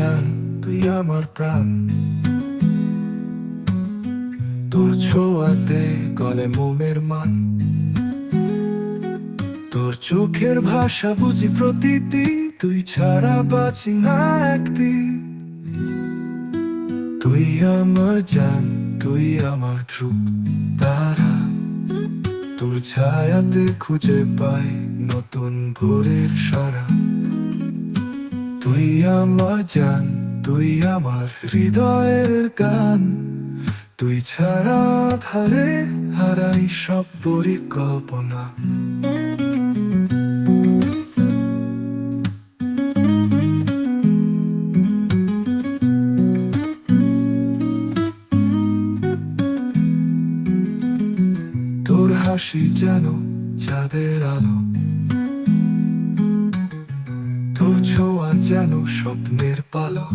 জান, তুই আমার প্রাণ। তোর ছোঁয়াতে গলে মোমের মান, তোর চোখের ভাষা বুঝি প্রতিটি, তুই ছাড়া বাঁচি না একদিন। তুই আমার জান, তুই আমার ধ্রুব তারা, তোর ছায়াতে খুঁজে পাই নতুন ভোরের সারা। তুই আমার জান, তুই আমার হৃদয়ের গান, তুই ছাড়া ধারে হারাই সব পরিকল্পনা। তোর হাসি যেন চাঁদের আলো, তোর ছোঁয়া যেন স্বপ্নের পালো,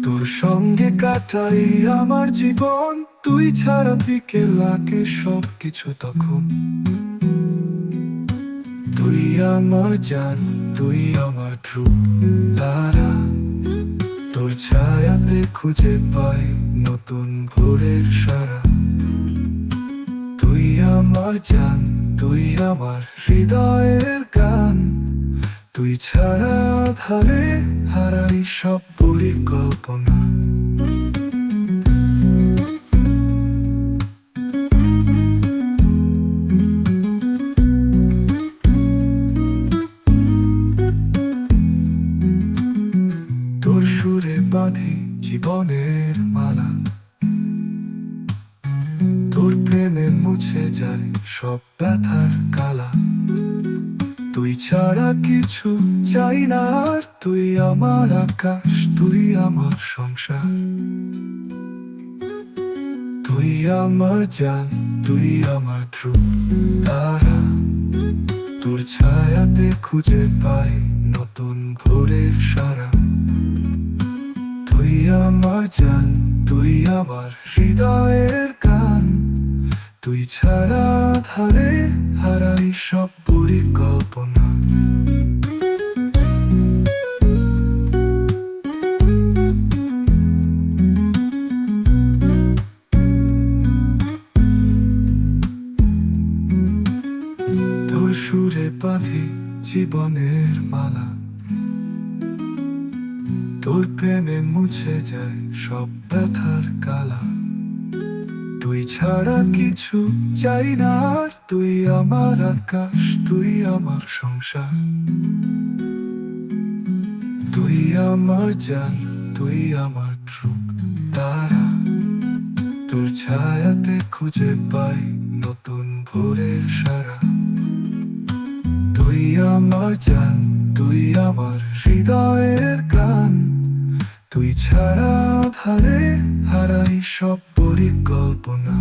তোর সঙ্গে কাটাই আমার জীবন। তুই ছাড়া বিকেল লাগে সবকিছু তখন। তুই আমার জান, তুই আমার ধ্রুব তারা, তোর ছায়াতে খুঁজে পাই নতুন ভোরের সারা। তুই আমার জান, তুই আমার হৃদয়ের গান, তুই ছাড়া ধারে হারাই সব পরিকল্পনা। তোর সুরে বাঁধি জীবনের মালা, তোর প্রেমে মুছে যায় সব ব্যথার কালা। তুই ছাড়া কিছু চাই না আর, তুই আমার আকাশ, তুই আমার সংসার। তুই আমার জান, তুই আমার ধ্রুব তারা, তোর ছায়াতে খুঁজে পাই নতুন ভোরের সারা। তুই আমার জান, তুই আমার হৃদয়ের গান, তুই ছাড়া ধারে হারাই সব পরিকল্পনা। তোর সুরে বাঁধি জীবনের মালা, তোর প্রেমে মুছে যায় সব ব্যথার কালা। তুই ছাড়া কিছু চাই না আর, তুই আমার আকাশ, তুই আমার সংসার। তুই আমার জান, তুই আমার ধ্রুব তারা, তোর ছায়াতে খুঁজে পাই নতুন ভোরের সারা। তুই আমার জান, তুই আমার হৃদয়ের গান, তুই ছাড়া ধারে হারাই সব পরিকল্পনা।